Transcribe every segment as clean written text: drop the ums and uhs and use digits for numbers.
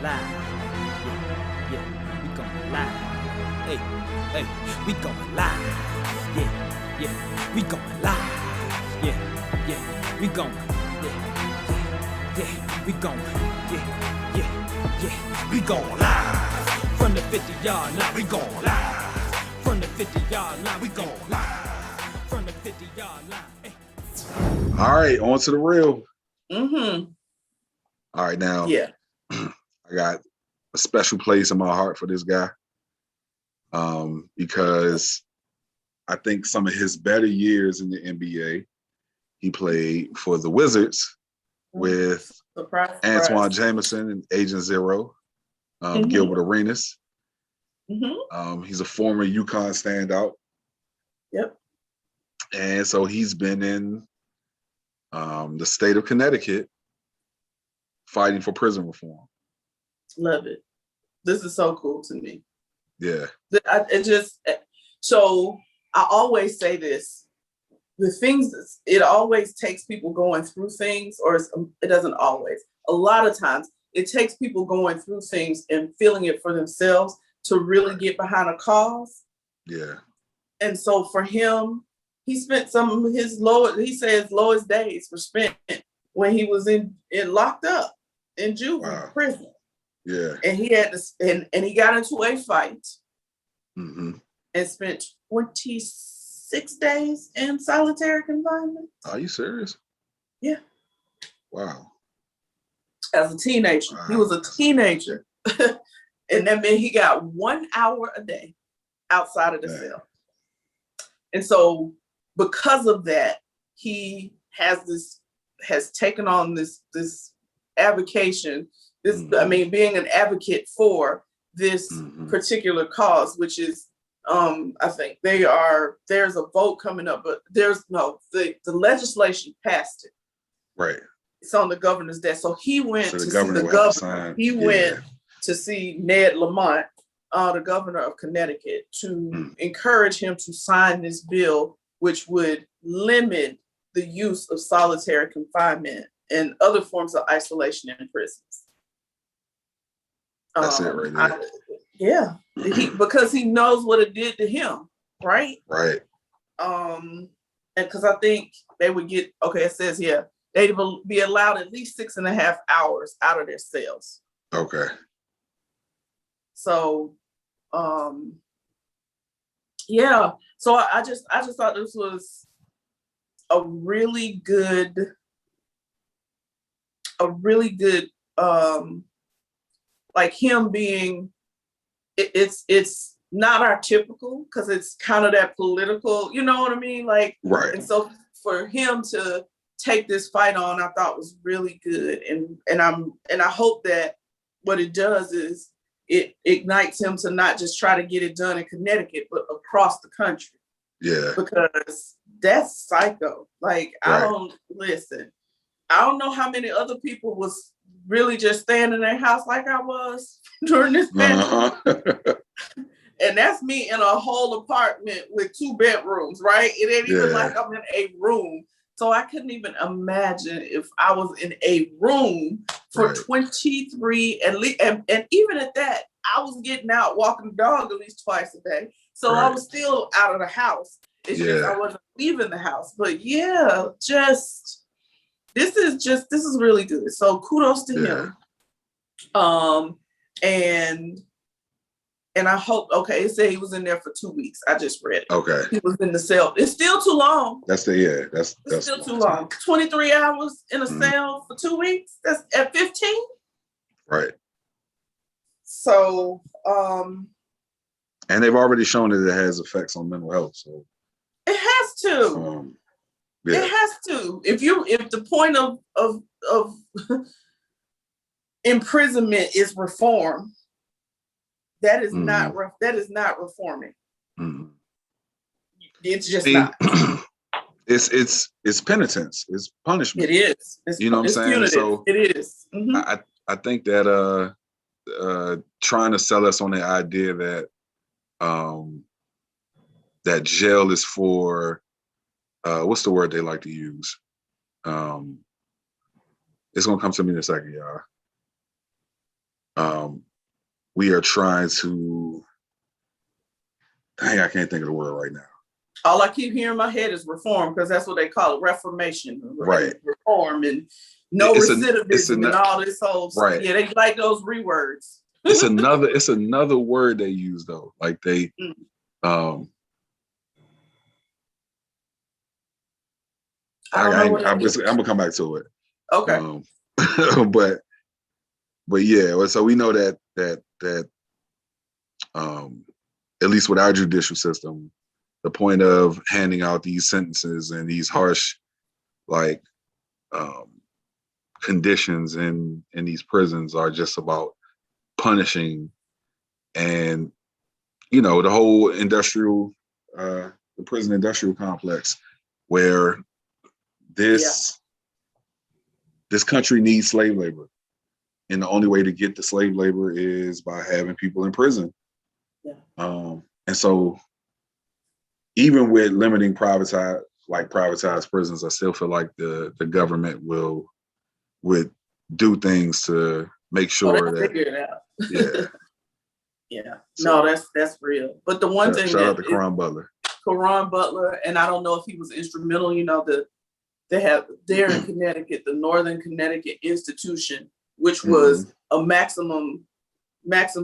live. Yeah, yeah, we going live. Hey, hey, we going live. Yeah, yeah, we going live. Yeah, yeah, we going. Yeah, yeah, we going. Yeah, yeah, yeah, we going live. From the 50-yard line, we going live. From the 50-yard line, we going live. From the 50-yard line. Hey. All right, on to the real. Mm-hmm. All right, now, Yeah. I got a special place in my heart for this guy because I think some of his better years in the NBA, he played for the Wizards with Antoine Jameson and Agent Zero, Gilbert Arenas. He's a former UConn standout. Yep. And so he's been in the state of Connecticut fighting for prison reform. Love it. This is so cool to me. Yeah. So I always say this, it always takes people going through things, or it doesn't always. A lot of times it takes people going through things and feeling it for themselves to really get behind a cause. Yeah. And so for him, he spent some of his lowest days were spent when he was in locked up in juvenile prison. Yeah. And he had to, and he got into a fight and spent 26 days in solitary confinement. Are you serious? Yeah. Wow. As a teenager. Wow. He was a teenager. And that meant he got 1 hour a day outside of the cell. And so because of that, he has taken on this avocation, being an advocate for this particular cause, which is, I think there's a vote coming up, but the legislation passed it. Right. It's on the governor's desk. So he went to see the governor. He went to see Ned Lamont, the governor of Connecticut, to encourage him to sign this bill, which would limit the use of solitary confinement and other forms of isolation in prisons. That's it right there. Because he knows what it did to him, right? Right. And because I think they would get, it says here, they'd be allowed at least 6.5 hours out of their cells. Okay. So, so I just thought this was a really good, like him being, it's not our typical, because it's kind of that political, you know what I mean? Like, right. And so for him to take this fight on, I thought was really good. And I hope that what it does is it ignites him to not just try to get it done in Connecticut, but across the country. Yeah. Because that's psycho. Like, right. I don't know how many other people was really just staying in their house like I was during this pandemic. And that's me in a whole apartment with 2 bedrooms, right? It ain't even like I'm in a room. So I couldn't even imagine if I was in a room for 23, at least, and even at that, I was getting out, walking the dog at least twice a day. So I was still out of the house. It's just I wasn't leaving the house. But this is really good. So kudos to him. And I hope, it said he was in there for 2 weeks. I just read it. Okay. He was in the cell. It's still too long. That's still too long. 23 hours in a cell for 2 weeks? That's at 15? Right. So, and they've already shown that it has effects on mental health. So it has to. It has to. If the point of imprisonment is reform, that is not reforming. It's just not. It's penitence. It's punishment. It is. You know what I'm saying? Punitive. So it is. I think that trying to sell us on the idea that that jail is for what's the word they like to use? It's gonna come to me in a second, y'all. we are trying to, dang, I can't think of the word right now. All I keep hearing in my head is reform, because that's what they call it, reformation, right? Reform and no recidivism and all this whole right. Yeah, they like those rewords. It's another word they use though. Like they, I'm gonna come back to it. Okay. But yeah, so we know that at least with our judicial system, the point of handing out these sentences and these harsh, like, conditions in these prisons are just about punishing, and the whole industrial, the prison industrial complex, where this country needs slave labor, and the only way to get the slave labor is by having people in prison. Yeah. And so, even with limiting privatized prisons, I still feel like the government would do things to make sure that figure it out. Yeah. Yeah. So, no, that's real. But the one thing shout out to Caron Butler. Caron Butler, and I don't know if he was instrumental. They have there in Connecticut, the Northern Connecticut Institution, which was a maximum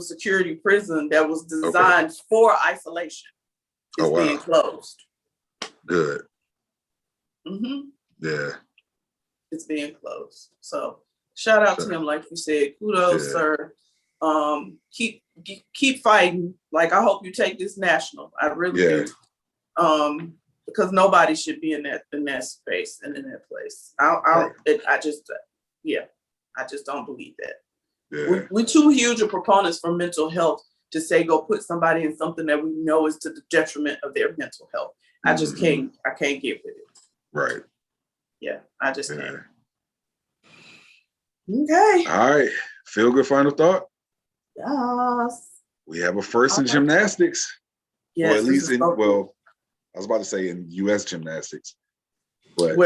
security prison that was designed for isolation. It's being closed. Good. Mm-hmm. Yeah. It's being closed. So shout out to him, like you said. Kudos, sir. Keep fighting. Like, I hope you take this national. I really do. Because nobody should be in that space and in that place. I just don't believe that. Yeah. We're too huge of proponents for mental health to say go put somebody in something that we know is to the detriment of their mental health. I just can't get with it. Right. Yeah, I just can't. Okay. All right. Feel good final thought? Yes. We have a first in gymnastics. Yes, or at least I was about to say in U.S. gymnastics. But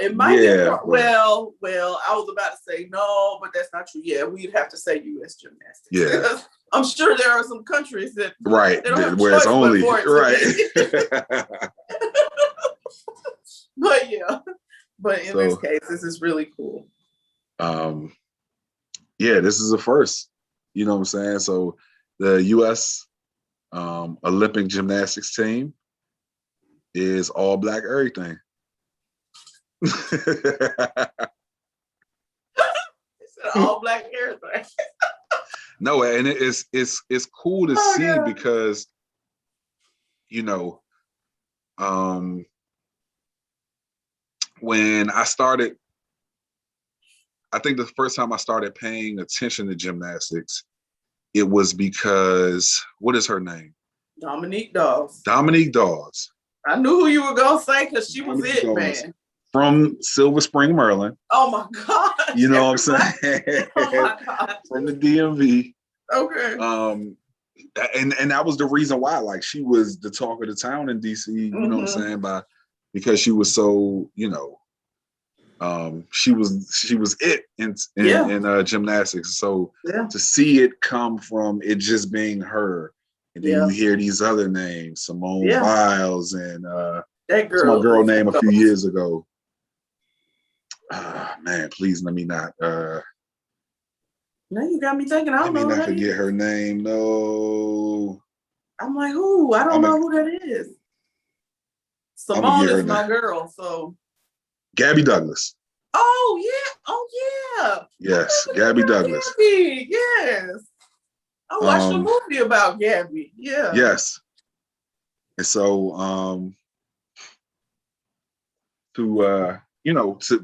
it might be. Well, I was about to say no, but that's not true. Yeah, we'd have to say U.S. gymnastics. Yeah. I'm sure there are some countries that right they don't have where it's only right. But in this case, this is really cool. This is a first. You know what I'm saying? So the U.S. Olympic gymnastics team is all black everything. All black everything. No, and it's cool to see because when I started, I think the first time I started paying attention to gymnastics, it was because, what is her name? Dominique Dawes. Dominique Dawes. I knew who you were going to say because she was it, man. From Silver Spring, Maryland. Oh, my God. You know what I'm saying? Oh, my God. From the DMV. Okay. And that was the reason why, like, she was the talk of the town in DC, you know what I'm saying? Because she was so, she was it in gymnastics. So to see it come from it just being her, and then you hear these other names, Simone Biles and that girl, what's my girl name a few years ago. Man, please let me not. Now you got me thinking. I don't know. Let me not forget her name. No. I'm like, who? I don't know who that is. Simone is my girl. So. Gabby Douglas. Oh yeah. Oh yeah. Yes, Gabby Douglas. Gabby. Yes. I watched a movie about Gabby. Yeah. Yes. And so to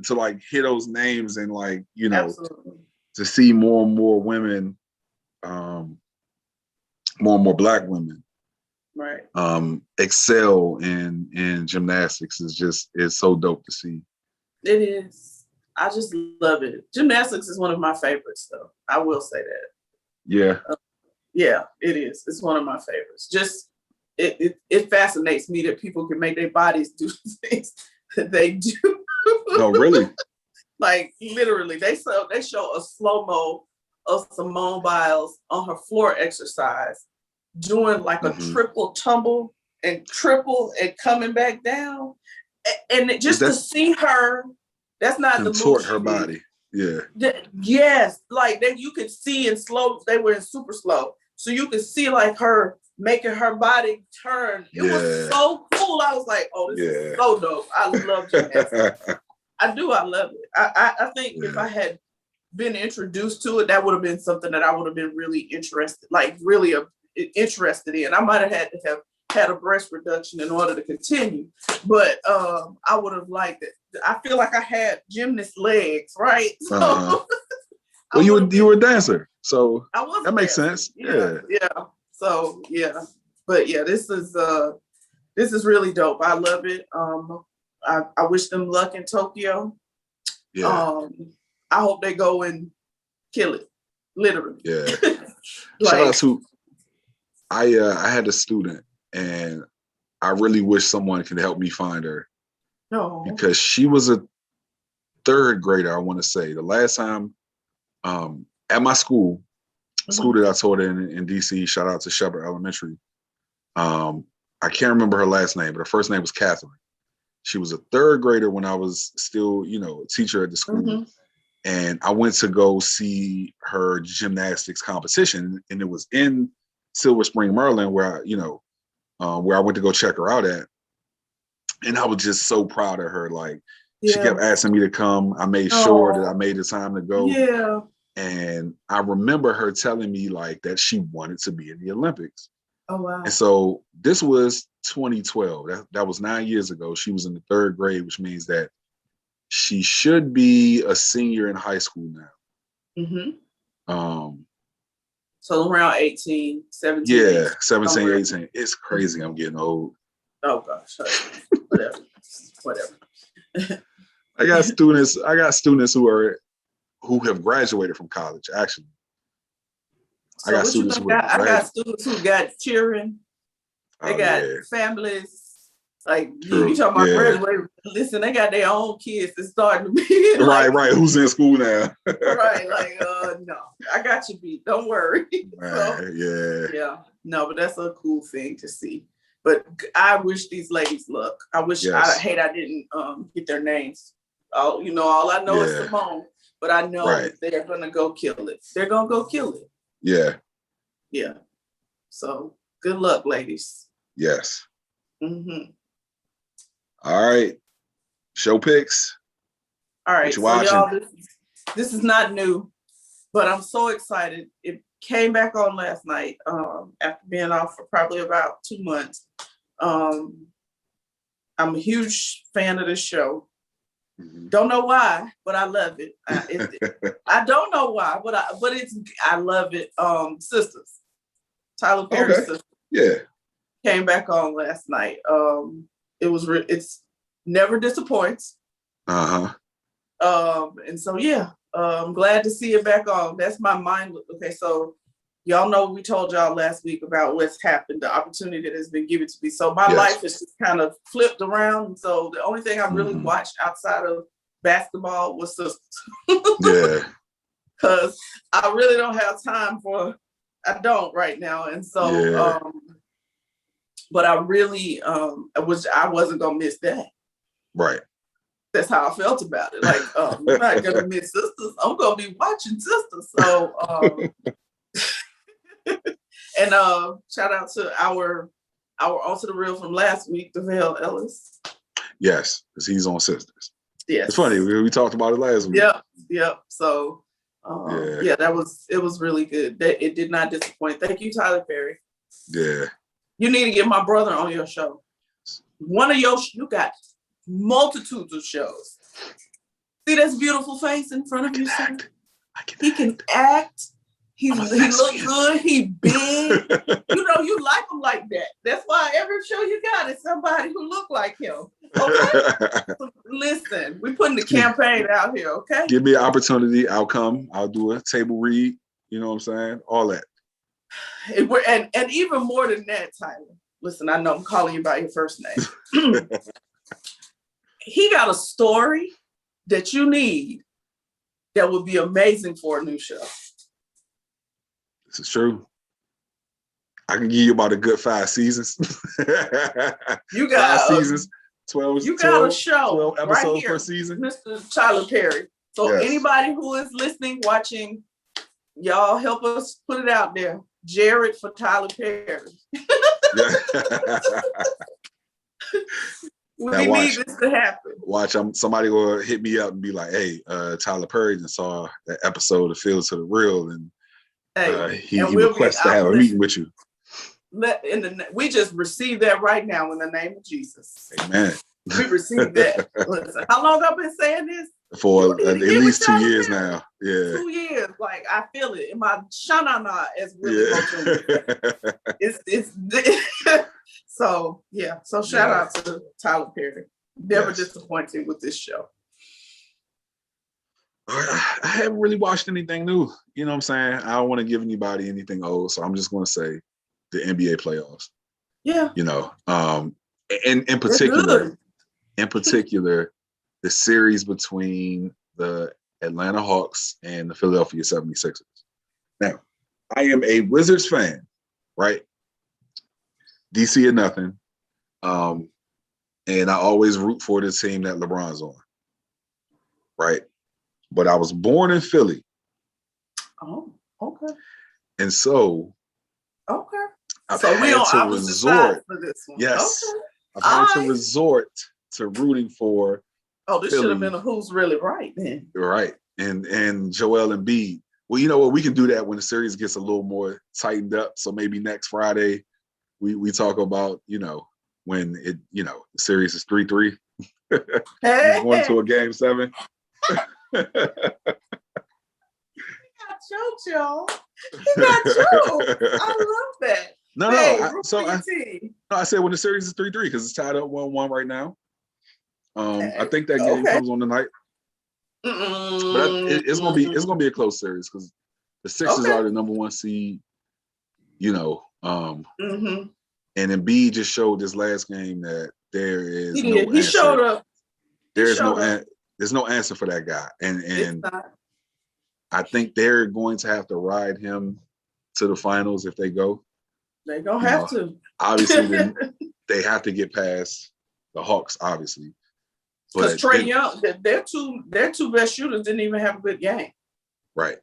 like hear those names and like, Absolutely. To see more and more women, more and more black women, right, excel in gymnastics is so dope to see. It is. I just love it. Gymnastics is one of my favorites, though. I will say that. Yeah. Yeah, it is. It's one of my favorites. Just it fascinates me that people can make their bodies do things that they do. No, really. Like literally, they show a slow-mo of Simone Biles on her floor exercise, doing like a triple tumble and triple and coming back down. And just to see her, that's not the move. Contort her body. Yeah. Yes, like that you could see in slow, they were in super slow. So you could see like her making her body turn. It was so cool. I was like, oh, this is so dope. I love gymnastics. I love it. I think if I had been introduced to it, that would have been something that I would have been really interested, like really interested in. I might have had to have had a breast reduction in order to continue, but I would have liked it. I feel like I had gymnast legs, right? So well, you were a dancer, so that makes sense. Yeah. So but yeah, this is really dope. I love it. I wish them luck in Tokyo. Yeah. I hope they go and kill it, literally. Yeah. Shout out to I had a student, and I really wish someone could help me find her. No. Because she was a third grader, I want to say. The last time at my school, school that I taught in DC, shout out to Shepherd Elementary. I can't remember her last name, but her first name was Catherine. She was a third grader when I was still, a teacher at the school. And I went to go see her gymnastics competition, and it was in Silver Spring, Maryland, where I went to go check her out at. And I was just so proud of her. Like, she kept asking me to come. I made sure that I made the time to go. Yeah. And I remember her telling me like that she wanted to be in the Olympics. Oh, wow. And so this was 2012. That was 9 years ago. She was in the third grade, which means that she should be a senior in high school now. So around 18, 17. Yeah, 18. 17, 18. It's crazy. I'm getting old. Oh gosh. Whatever. I got students who have graduated from college, actually. So I got students who got children. They got families. Like you talking about graduating. Listen, they got their own kids that's starting to be like, right. Who's in school now? Right. Like, no, I got you beat. Don't worry. Yeah. No, but that's a cool thing to see. But I wish these ladies luck. I wish I didn't get their names. All I know is Simone, but I know they're gonna go kill it. They're gonna go kill it. Yeah. Yeah. So good luck, ladies. Yes. All right. Show picks. All right. So y'all, this is not new, but I'm so excited. It came back on last night after being off for probably about 2 months. I'm a huge fan of the show. Don't know why, but I love it. I don't know why, but I love it. Sisters, Tyler Perry's Sisters. Yeah, came back on last night. It's never disappoints. And so I'm glad to see it back on. That's my mind. Okay, so y'all know we told y'all last week about what's happened, the opportunity that has been given to me. So my life is just kind of flipped around. So the only thing I really watched outside of basketball was Sisters. Because I really don't have time I don't right now. And so, but I really, I wasn't going to miss that. Right. That's how I felt about it. Like, I'm not going to miss Sisters. I'm going to be watching Sisters. So, and shout out to our Onto the Real from last week, DeVale Ellis. Yes, because he's on Sisters. Yes. It's funny. We talked about it last week. Yep. So, it was really good. It did not disappoint. Thank you, Tyler Perry. Yeah. You need to get my brother on your show. One of you got multitudes of shows. See this beautiful face in front of you, sir? He can act. He looks good. He big. You like him like that. That's why every show you got is somebody who look like him. Okay? So listen, we're putting the campaign out here, okay? Give me an opportunity. I'll come. I'll do a table read. You know what I'm saying? All that. And even more than that, Tyler. Listen, I know I'm calling you by your first name. He got a story that you need that would be amazing for a new show. This is true. I can give you about a good 5 seasons. You got 5 seasons, 12. You got a show 12 episodes right here, per season. Mr. Tyler Perry. So anybody who is listening, watching, y'all help us put it out there. Jarrett for Tyler Perry. We need this to happen. Watch, somebody will hit me up and be like, "Hey, Tyler Perry just saw that episode of Field to the Real, and he requests to have a meeting with you." We just received that right now in the name of Jesus. Amen. We received that. Listen, how long I've been saying this? For at least 2 years now. Yeah. 2 years. Like, I feel it in my shanana as really it's so yeah. So shout out to Tyler Perry. Never disappointed with this show. I haven't really watched anything new. You know what I'm saying? I don't want to give anybody anything old, so I'm just going to say the NBA playoffs. Yeah. You know, in particular, the series between the Atlanta Hawks and the Philadelphia 76ers. Now, I am a Wizards fan, right? DC or nothing. And I always root for the team that LeBron's on, right? But I was born in Philly. Oh, okay. And so, okay. I've had to resort. For this one. Yes. Okay. I've had to resort to rooting for. Oh, this should have been a Who's Really Right then. Right. And Joel Embiid. Well, you know what? We can do that when the series gets a little more tightened up. So maybe next Friday we talk about, you know, when it, you know, the series is 3-3. Hey. Going to a game 7. He got choked, y'all. He got choked. I love that. I said when the series is 3-3 because it's tied up 1-1 right now. I think that game comes on tonight. But it's gonna be a close series because the Sixers are the number 1 seed. You know, and Embiid just showed this last game that there is he showed up. There's no answer for that guy, and I think they're going to have to ride him to the finals if they go. They're gonna have to. Obviously, they have to get past the Hawks, obviously. Because Trae Young, their two best shooters didn't even have a good game. Right.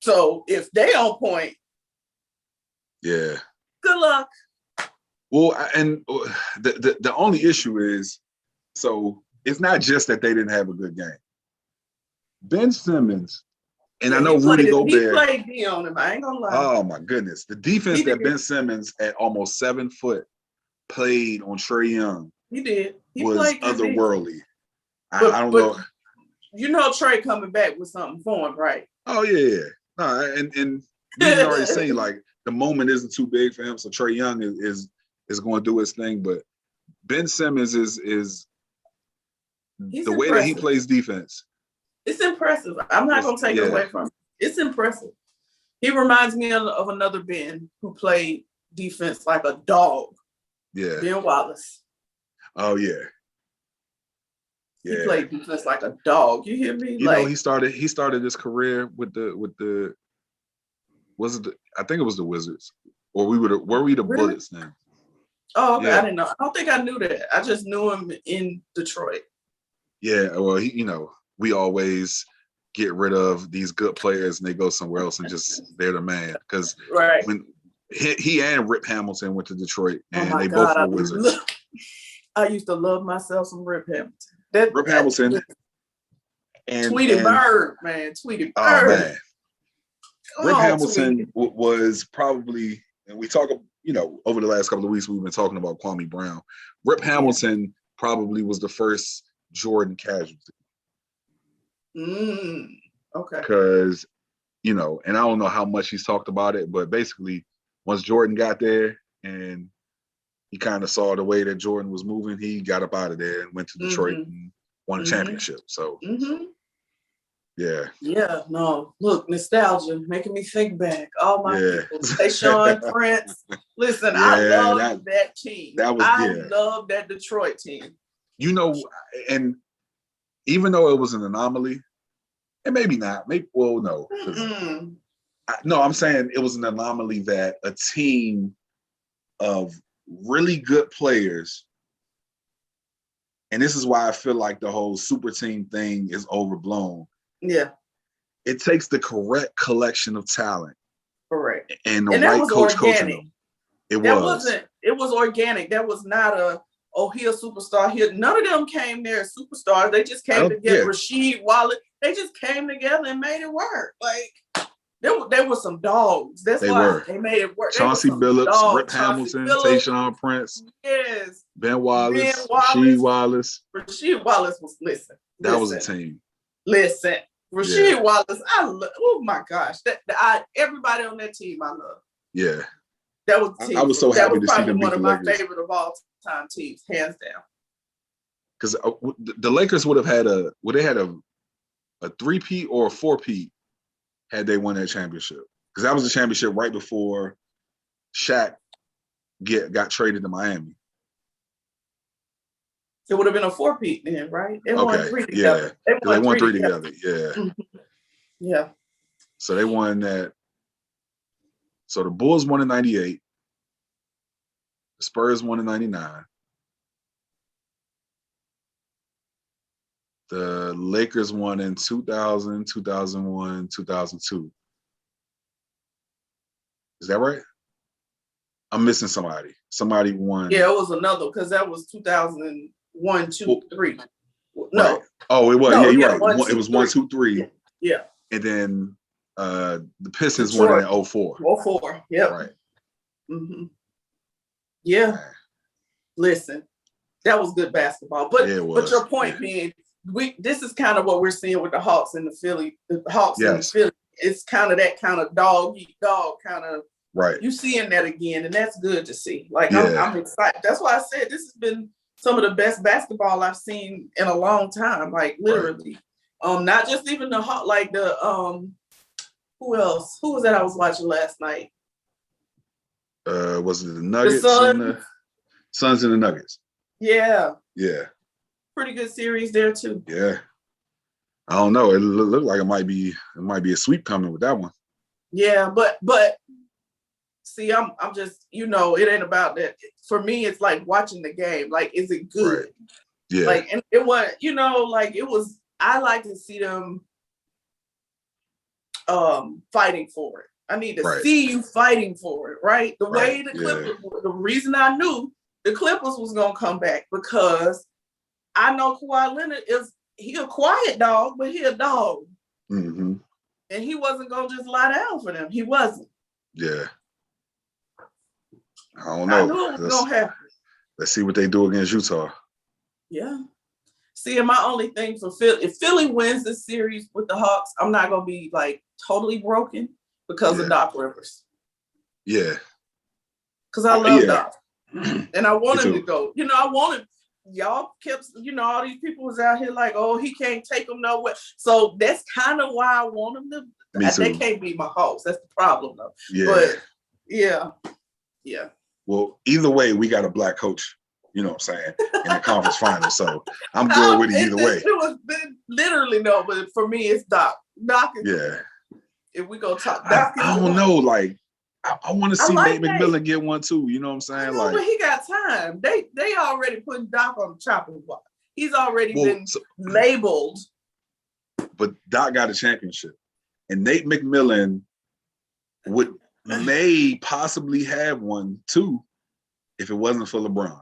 So if they on point, yeah. Good luck. Well, and the only issue is, so it's not just that they didn't have a good game. Ben Simmons, and I know Rudy Gobert. He played D on him. I ain't gonna lie. Oh my goodness, the defense that Ben Simmons at almost 7 foot played on Trae Young. He did. He was otherworldly. I don't know. You know Trae coming back with something for him, right? Oh yeah. No, and we can already say like the moment isn't too big for him. So Trae Young is going to do his thing, but Ben Simmons is the way that he plays defense. It's impressive. I'm not going to take it away from him. It's impressive. He reminds me of another Ben who played defense like a dog. Yeah. Ben Wallace. Oh yeah. He played defense like a dog. You hear me? You know, he started his career with the I think it was the Wizards. Or were we the Bullets now? Oh, okay. Yeah. I didn't know. I don't think I knew that. I just knew him in Detroit. Yeah, well, we always get rid of these good players and they go somewhere else and just they're the man. Because when he and Rip Hamilton went to Detroit and they both were Wizards. I used to love myself some Rip Hamilton. Rip Hamilton and Tweety Bird, man. Tweety Bird. Oh man. Rip Hamilton was probably, and we talk, over the last couple of weeks, we've been talking about Kwame Brown. Rip Hamilton probably was the first Jordan casualty. Okay. Because, and I don't know how much he's talked about it, but basically, once Jordan got there and he kind of saw the way that Jordan was moving, he got up out of there and went to Detroit and won a championship. So, yeah. Yeah, no. Look, nostalgia, making me think back. All my people. Tayshaun Prince. Listen, I love that team. I love that Detroit team. And even though it was an anomaly, and maybe not, no. No, I'm saying it was an anomaly that a team of really good players, and this is why I feel like the whole super team thing is overblown. Yeah. It takes the correct collection of talent. Correct. And the right coach coaching them. It was organic. That was not he a superstar. None of them came there as superstars. They just came together. Yeah. Rasheed Wallace, they just came together and made it work. Like there were some dogs. That's why they made it work. Chauncey Billups, Rip Hamilton, Tayshaun Prince. Yes. Ben Wallace, Rasheed Wallace. Rasheed Wallace was That was a team. Listen. Rasheed Wallace, oh my gosh. Everybody on that team I love. Yeah. That was the team. I was so happy to see them beat the Lakers. One of my favorite of all time teams, hands down. Because the Lakers would have had a 3-peat or a 4-peat had they won that championship. Because that was the championship right before Shaq got traded to Miami. It would have been a 4-peat then, right? They won 3 together. Yeah. They won 3 together. Yeah. Mm-hmm. Yeah. So they won that. So the Bulls won in 98. The Spurs won in 99. The Lakers won in 2000, 2001, 2002. Is that right? I'm missing somebody. Somebody won. Yeah, it was another because that was 2001, 2, 3. No. Right. Oh, it was. No, you're right. It was 1, 2, 3. Yeah. And then the Pistons won in 04. 04. Yep. Right. Mm-hmm. Yeah. Listen, that was good basketball. But your point being, this is kind of what we're seeing with the Hawks and the Philly. The Hawks and the Philly. It's kind of that kind of dog eat dog kind of. Right. You seeing that again, and that's good to see. Like I'm excited. That's why I said this has been some of the best basketball I've seen in a long time. Like literally, not just even the Hawks. Like the who else? Who was that I was watching last night? Was it the Nuggets and the Suns and the Nuggets? Yeah. Yeah. Pretty good series there too. Yeah. I don't know. It looked like it might be a sweep coming with that one. Yeah, but see, I'm just, it ain't about that. For me, it's like watching the game. Like, is it good? Right. Yeah. Like, and it was, I like to see them fighting for it. I need to see you fighting for it, right? The way the Clippers, the reason I knew the Clippers was going to come back because I know Kawhi Leonard he a quiet dog, but he a dog. Mm-hmm. And he wasn't going to just lie down for them. He wasn't. Yeah. I don't know. I knew it was going to happen. Let's see what they do against Utah. Yeah. See, and my only thing for Philly, if Philly wins this series with the Hawks, I'm not going to be like totally broken because of Doc Rivers. Yeah. Because I love Doc. And I want him to go. I want him. Y'all kept, all these people was out here like, oh, he can't take them nowhere. So that's kind of why I want him to. They can't be my Hawks. That's the problem, though. Yeah. But yeah. Well, either way, we got a black coach. You know what I'm saying? In the conference finals, so I'm good with it either way. It was literally no, but for me, it's Doc. Doc is. Yeah. If we go talk, Doc I don't know. Like, I want to see Nate McMillan get one too. You know what I'm saying? But he got time. They already put Doc on the chopping block. He's already been labeled. But Doc got a championship, and Nate McMillan may possibly have one too, if it wasn't for LeBron.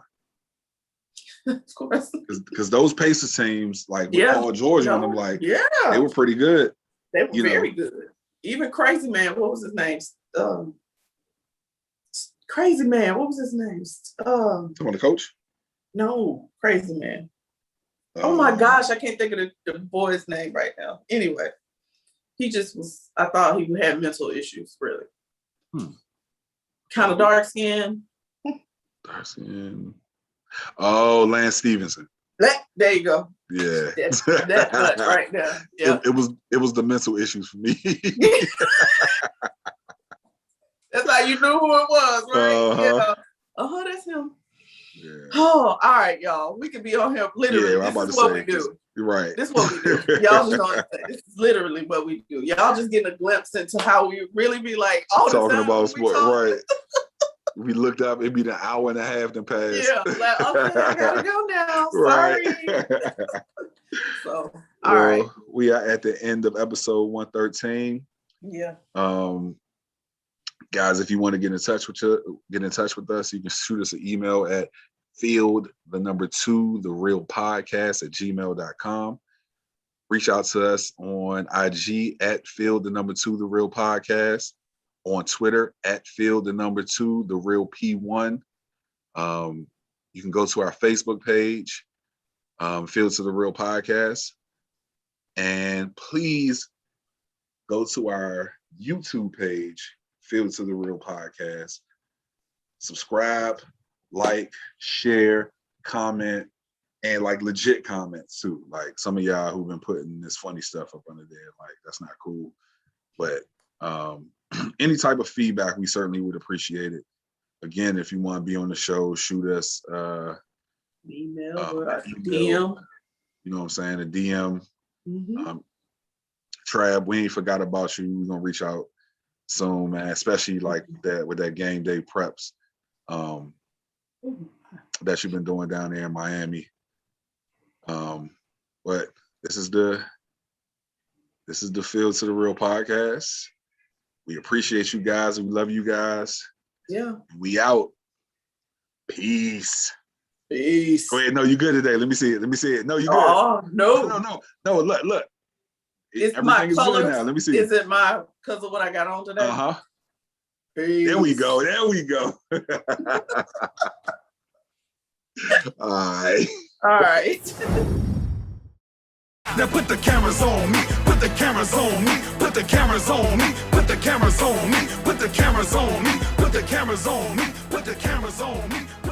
Of course. Because those Pacers teams, like with Paul George on them, like they were pretty good. They were very good. Even Crazy Man, what was his name? Crazy Man, what was his name? Someone the coach? No, Crazy Man. Oh my gosh, I can't think of the boy's name right now. Anyway, he just was. I thought he had mental issues, really. Kind of dark skin. Dark skin. Oh, Lance Stevenson. There you go. Yeah, that's right there. Yeah, it was the mental issues for me. That's how you knew who it was, right? That's him. Yeah. Oh, all right, y'all. We could be on here literally. Yeah, this is what we do. Right. This is what we do. Y'all just don't understand. This is literally what we do. Y'all just getting a glimpse into how we really be like all the talking time about sport, right? We looked up, it'd be an hour and a half to pass. Yeah, like, okay, I gotta go now. Right. Sorry. So, all right. We are at the end of episode 113. Yeah. Guys, if you want to get in touch with us, you can shoot us an email at field2therealpodcast@gmail.com. Reach out to us on IG at field2therealpodcast, on Twitter at field2therealp1. You can go to our Facebook page, Field to the Real Podcast, and please go to our YouTube page, Field to the Real Podcast. Subscribe, like, share, comment, and like legit comments too. Like some of y'all who've been putting this funny stuff up under there, like that's not cool. But any type of feedback, we certainly would appreciate it. Again, if you want to be on the show, shoot us email or DM. You know what I'm saying? A DM. Mm-hmm. Trab, we ain't forgot about you. We're gonna reach out soon, man. Especially like that with that game day preps that you've been doing down there in Miami. But this is the Field to the Real Podcast. We appreciate you guys. We love you guys. Yeah. We out. Peace. Peace. Go ahead. No, you good today. Let me see it. No, you good. Oh, no. No, look. It's Everything my is colors. good now. Let me see. Is it my because of what I got on today? Uh-huh. Peace. There we go. All right. Now put the cameras on me, put the cameras on me, put the cameras on me, put the cameras on me, put the cameras on me, put the cameras on me, put the cameras on me.